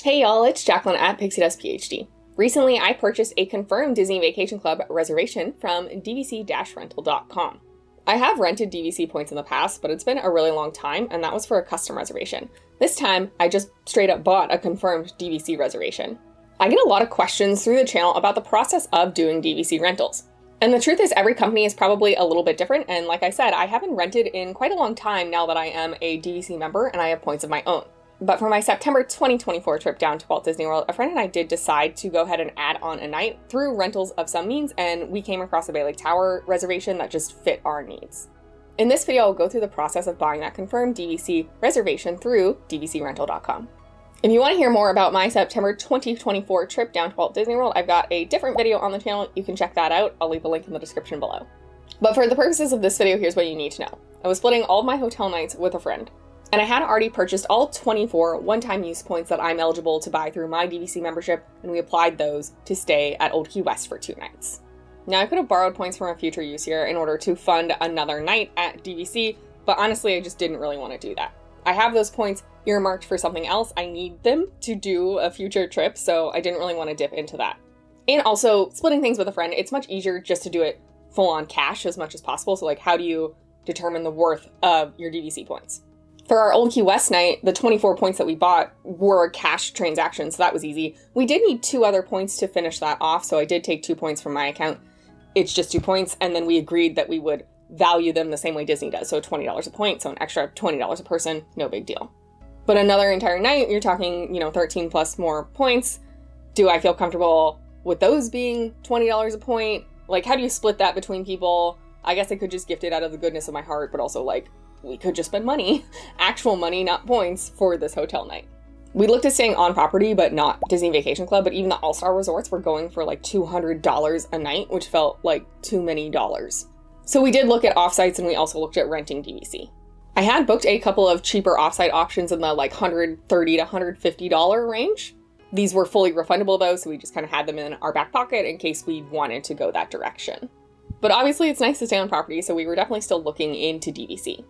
Hey y'all, it's Jacqueline at Pixie Dust PhD. Recently, I purchased a confirmed Disney Vacation Club reservation from DVC-rental.com. I have rented DVC points in the past, but it's been a really long time, and that was for a custom reservation. This time, I just straight up bought a confirmed DVC reservation. I get a lot of questions through the channel about the process of doing DVC rentals. And the truth is, every company is probably a little bit different, and like I said, I haven't rented in quite a long time now that I am a DVC member and I have points of my own. But for my September 2024 trip down to Walt Disney World, a friend and I did decide to go ahead and add on a night through rentals of some means, and we came across a Bay Lake Tower reservation that just fit our needs. In this video, I'll go through the process of buying that confirmed DVC reservation through DVCrental.com. If you want to hear more about my September 2024 trip down to Walt Disney World, I've got a different video on the channel. You can check that out. I'll leave a link in the description below. But for the purposes of this video, here's what you need to know. I was splitting all of my hotel nights with a friend, and I had already purchased all 24 one-time use points that I'm eligible to buy through my DVC membership, and we applied those to stay at Old Key West for 2 nights. Now, I could have borrowed points from a future use year in order to fund another night at DVC, but honestly, I just didn't really want to do that. I have those points earmarked for something else. I need them to do a future trip, so I didn't really want to dip into that. And also, splitting things with a friend, it's much easier just to do it full on cash as much as possible. So like, how do you determine the worth of your DVC points? For our Old Key West night, the 24 points that we bought were cash transactions, so that was easy. We did need 2 other points to finish that off, so I did take 2 points from my account. It's just 2 points, and then we agreed that we would value them the same way Disney does, so $20 a point, so an extra $20 a person, no big deal. But another entire night, you're talking, 13 plus more points. Do I feel comfortable with those being $20 a point? Like, how do you split that between people? I guess I could just gift it out of the goodness of my heart, but also, we could just spend money, actual money, not points, for this hotel night. We looked at staying on property, but not Disney Vacation Club, but even the All-Star resorts were going for $200 a night, which felt like too many dollars. So we did look at offsites, and we also looked at renting DVC. I had booked a couple of cheaper offsite options in the $130 to $150 range. These were fully refundable though, so we just kind of had them in our back pocket in case we wanted to go that direction. But obviously it's nice to stay on property, so we were definitely still looking into DVC.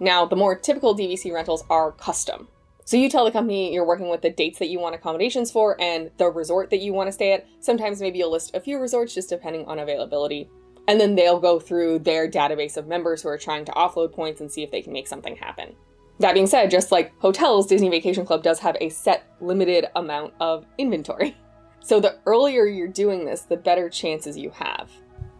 Now, the more typical DVC rentals are custom. So you tell the company you're working with the dates that you want accommodations for and the resort that you want to stay at. Sometimes maybe you'll list a few resorts just depending on availability. And then they'll go through their database of members who are trying to offload points and see if they can make something happen. That being said, just like hotels, Disney Vacation Club does have a set limited amount of inventory. So the earlier you're doing this, the better chances you have.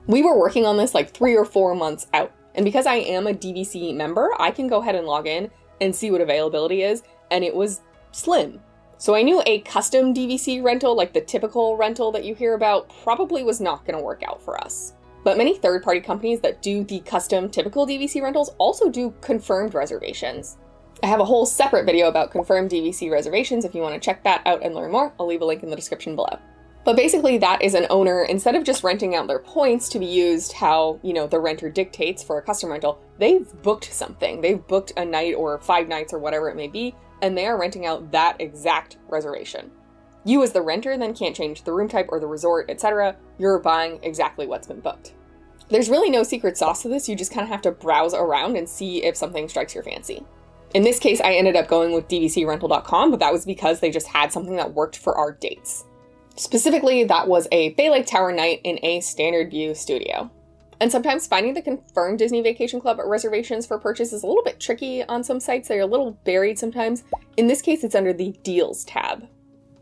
We were working on this 3 or 4 months out. And because I am a DVC member, I can go ahead and log in and see what availability is, and it was slim. So I knew a custom DVC rental, like the typical rental that you hear about, probably was not going to work out for us. But many third-party companies that do the custom typical DVC rentals also do confirmed reservations. I have a whole separate video about confirmed DVC reservations if you want to check that out and learn more. I'll leave a link in the description below. But basically that is an owner, instead of just renting out their points to be used how, the renter dictates for a custom rental, they've booked something. They've booked a night or 5 nights or whatever it may be, and they are renting out that exact reservation. You as the renter then can't change the room type or the resort, etc. You're buying exactly what's been booked. There's really no secret sauce to this. You just kind of have to browse around and see if something strikes your fancy. In this case, I ended up going with DVCrental.com, but that was because they just had something that worked for our dates. Specifically, that was a Bay Lake Tower night in a standard view studio. And sometimes finding the confirmed Disney Vacation Club reservations for purchase is a little bit tricky on some sites. They're a little buried sometimes. In this case, it's under the Deals tab.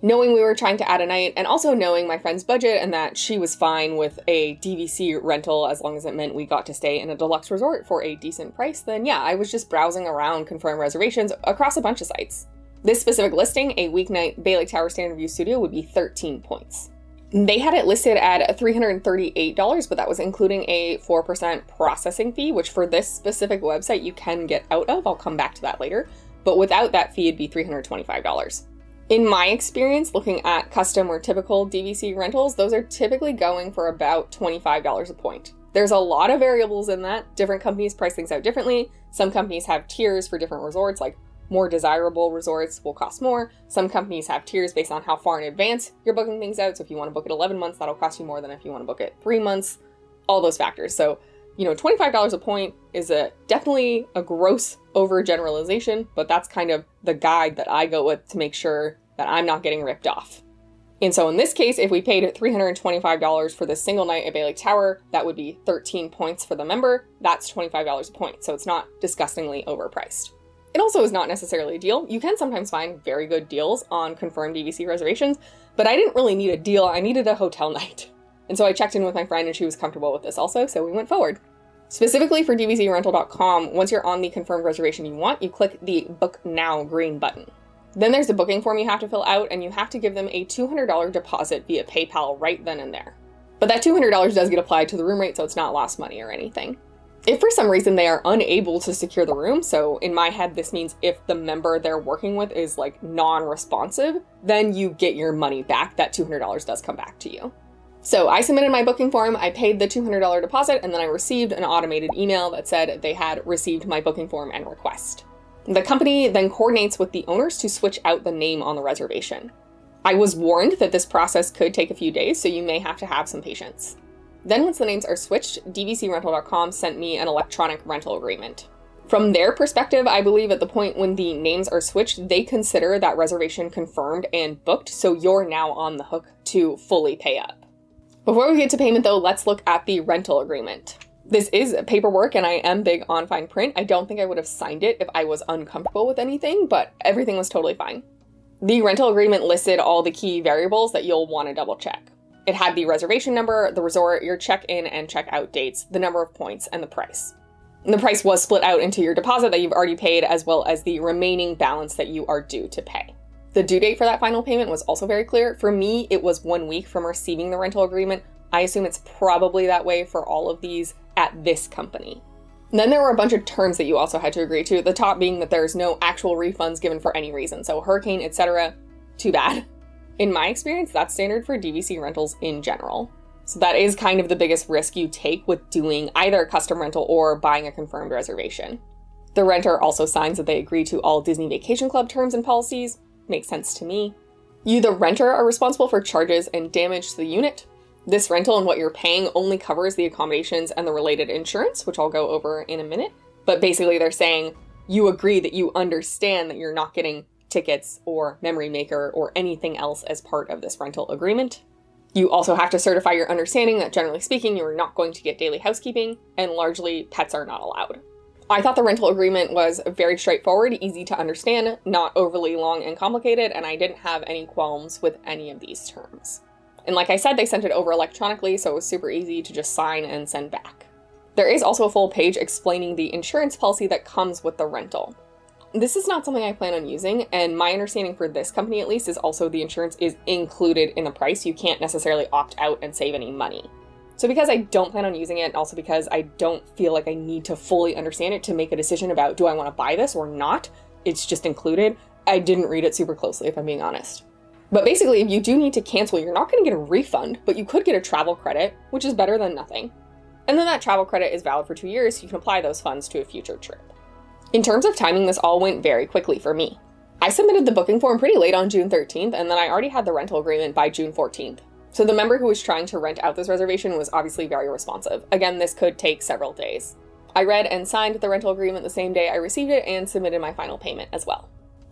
Knowing we were trying to add a night, and also knowing my friend's budget and that she was fine with a DVC rental as long as it meant we got to stay in a deluxe resort for a decent price, then yeah, I was just browsing around confirmed reservations across a bunch of sites. This specific listing, a weeknight Bay Lake Tower Standard View Studio, would be 13 points. They had it listed at $338, but that was including a 4% processing fee, which for this specific website you can get out of. I'll come back to that later. But without that fee, it'd be $325. In my experience, looking at custom or typical DVC rentals, those are typically going for about $25 a point. There's a lot of variables in that. Different companies price things out differently. Some companies have tiers for different resorts, like more desirable resorts will cost more. Some companies have tiers based on how far in advance you're booking things out. So if you want to book it 11 months, that'll cost you more than if you want to book it 3 months, all those factors. So, $25 a point is definitely a gross overgeneralization, but that's kind of the guide that I go with to make sure that I'm not getting ripped off. And so in this case, if we paid $325 for the single night at Bay Lake Tower, that would be 13 points for the member. That's $25 a point, so it's not disgustingly overpriced. It also is not necessarily a deal. You can sometimes find very good deals on confirmed DVC reservations, but I didn't really need a deal, I needed a hotel night. And so I checked in with my friend and she was comfortable with this also, so we went forward. Specifically for DVCrental.com, once you're on the confirmed reservation you want, you click the Book Now green button. Then there's a booking form you have to fill out, and you have to give them a $200 deposit via PayPal right then and there. But that $200 does get applied to the room rate, so it's not lost money or anything. If for some reason they are unable to secure the room, so in my head this means if the member they're working with is like non-responsive, then you get your money back. That $200 does come back to you. So I submitted my booking form, I paid the $200 deposit, and then I received an automated email that said they had received my booking form and request. The company then coordinates with the owners to switch out the name on the reservation. I was warned that this process could take a few days, so you may have to have some patience. Then once the names are switched, DVCrental.com sent me an electronic rental agreement. From their perspective, I believe at the point when the names are switched, they consider that reservation confirmed and booked, so you're now on the hook to fully pay up. Before we get to payment though, let's look at the rental agreement. This is paperwork and I am big on fine print. I don't think I would have signed it if I was uncomfortable with anything, but everything was totally fine. The rental agreement listed all the key variables that you'll want to double check. It had the reservation number, the resort, your check-in and check-out dates, the number of points, and the price. And the price was split out into your deposit that you've already paid as well as the remaining balance that you are due to pay. The due date for that final payment was also very clear. For me, it was 1 week from receiving the rental agreement. I assume it's probably that way for all of these at this company. And then there were a bunch of terms that you also had to agree to, the top being that there's no actual refunds given for any reason. So hurricane, etc., too bad. In my experience, that's standard for DVC rentals in general. So that is kind of the biggest risk you take with doing either a custom rental or buying a confirmed reservation. The renter also signs that they agree to all Disney Vacation Club terms and policies. Makes sense to me. You, the renter, are responsible for charges and damage to the unit. This rental and what you're paying only covers the accommodations and the related insurance, which I'll go over in a minute. But basically they're saying you agree that you understand that you're not getting tickets or memory maker or anything else as part of this rental agreement. You also have to certify your understanding that generally speaking, you are not going to get daily housekeeping and largely pets are not allowed. I thought the rental agreement was very straightforward, easy to understand, not overly long and complicated, and I didn't have any qualms with any of these terms. And like I said, they sent it over electronically, so it was super easy to just sign and send back. There is also a full page explaining the insurance policy that comes with the rental. This is not something I plan on using, and my understanding for this company at least is also the insurance is included in the price. You can't necessarily opt out and save any money. So because I don't plan on using it, and also because I don't feel like I need to fully understand it to make a decision about do I want to buy this or not, it's just included, I didn't read it super closely if I'm being honest. But basically, if you do need to cancel, you're not going to get a refund, but you could get a travel credit, which is better than nothing. And then that travel credit is valid for 2 years, so you can apply those funds to a future trip. In terms of timing, this all went very quickly for me. I submitted the booking form pretty late on June 13th, and then I already had the rental agreement by June 14th. So the member who was trying to rent out this reservation was obviously very responsive. Again, this could take several days. I read and signed the rental agreement the same day I received it and submitted my final payment as well.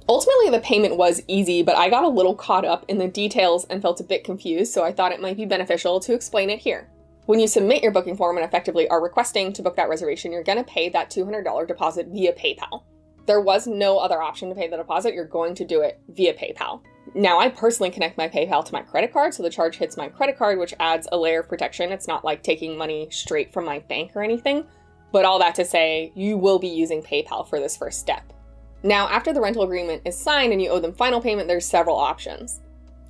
Ultimately, the payment was easy, but I got a little caught up in the details and felt a bit confused, so I thought it might be beneficial to explain it here. When you submit your booking form and effectively are requesting to book that reservation, you're going to pay that $200 deposit via PayPal. There was no other option to pay the deposit. You're going to do it via PayPal. Now, I personally connect my PayPal to my credit card, so the charge hits my credit card, which adds a layer of protection. It's not like taking money straight from my bank or anything, but all that to say, you will be using PayPal for this first step. Now, after the rental agreement is signed and you owe them final payment, there's several options.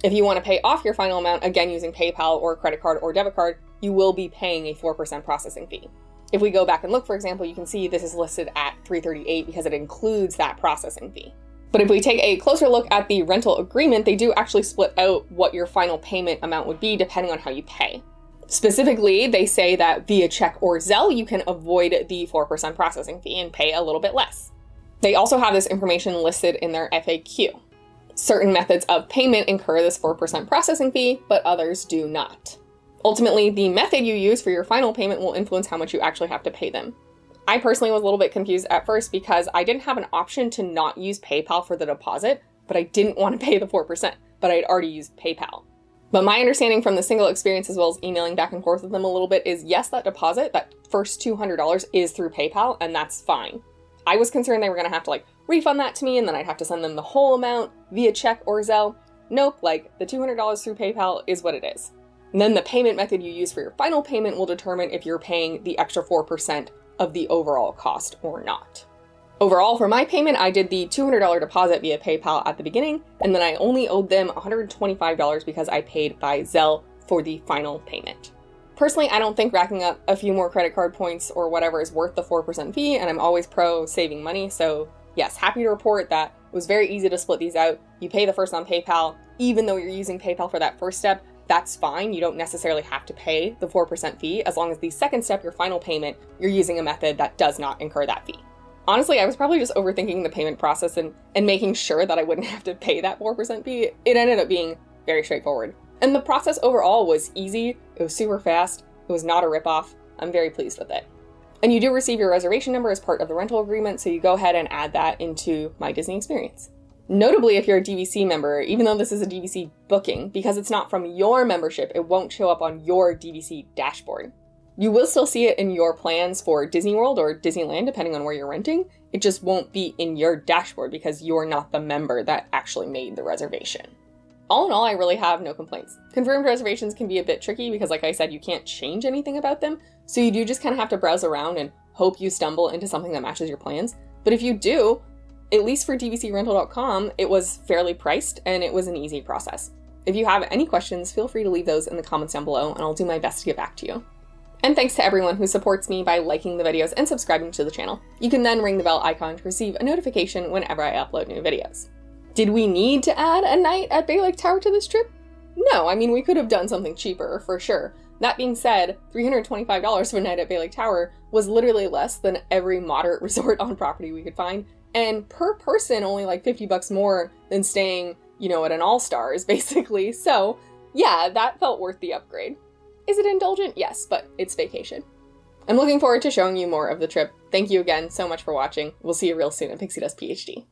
If you want to pay off your final amount, again using PayPal or credit card or debit card, you will be paying a 4% processing fee. If we go back and look, for example, you can see this is listed at $338 because it includes that processing fee. But if we take a closer look at the rental agreement, they do actually split out what your final payment amount would be depending on how you pay. Specifically, they say that via check or Zelle, you can avoid the 4% processing fee and pay a little bit less. They also have this information listed in their FAQ. Certain methods of payment incur this 4% processing fee, but others do not. Ultimately, the method you use for your final payment will influence how much you actually have to pay them. I personally was a little bit confused at first because I didn't have an option to not use PayPal for the deposit. but I didn't want to pay the 4%, but I'd already used PayPal. But my understanding from the single experience, as well as emailing back and forth with them a little bit, is yes, that deposit, that first $200 is through PayPal, and that's fine. I was concerned they were going to have to refund that to me, and then I'd have to send them the whole amount via check or Zelle. Nope, the $200 through PayPal is what it is. And then the payment method you use for your final payment will determine if you're paying the extra 4% of the overall cost or not. Overall, for my payment, I did the $200 deposit via PayPal at the beginning, and then I only owed them $125 because I paid by Zelle for the final payment. Personally, I don't think racking up a few more credit card points or whatever is worth the 4% fee, and I'm always pro saving money, so yes, happy to report that it was very easy to split these out. You pay the first on PayPal, even though you're using PayPal for that first step, that's fine. You don't necessarily have to pay the 4% fee, as long as the second step, your final payment, you're using a method that does not incur that fee. Honestly, I was probably just overthinking the payment process and making sure that I wouldn't have to pay that 4% fee. It ended up being very straightforward. And the process overall was easy, it was super fast, it was not a ripoff. I'm very pleased with it. And you do receive your reservation number as part of the rental agreement, so you go ahead and add that into My Disney Experience. Notably, if you're a DVC member, even though this is a DVC booking, because it's not from your membership, it won't show up on your DVC dashboard. You will still see it in your plans for Disney World or Disneyland, depending on where you're renting. It just won't be in your dashboard because you're not the member that actually made the reservation. All in all, I really have no complaints. Confirmed reservations can be a bit tricky because, like I said, you can't change anything about them. So you do just kind of have to browse around and hope you stumble into something that matches your plans. But if you do, at least for dvcrental.com, it was fairly priced and it was an easy process. If you have any questions, feel free to leave those in the comments down below and I'll do my best to get back to you. And thanks to everyone who supports me by liking the videos and subscribing to the channel. You can then ring the bell icon to receive a notification whenever I upload new videos. Did we need to add a night at Bay Lake Tower to this trip? No, I mean, we could have done something cheaper, for sure. That being said, $325 for a night at Bay Lake Tower was literally less than every moderate resort on property we could find, and per person only $50 more than staying, at an All-Stars, basically. So yeah, that felt worth the upgrade. Is it indulgent? Yes, but it's vacation. I'm looking forward to showing you more of the trip. Thank you again so much for watching. We'll see you real soon at Pixie Dust PhD.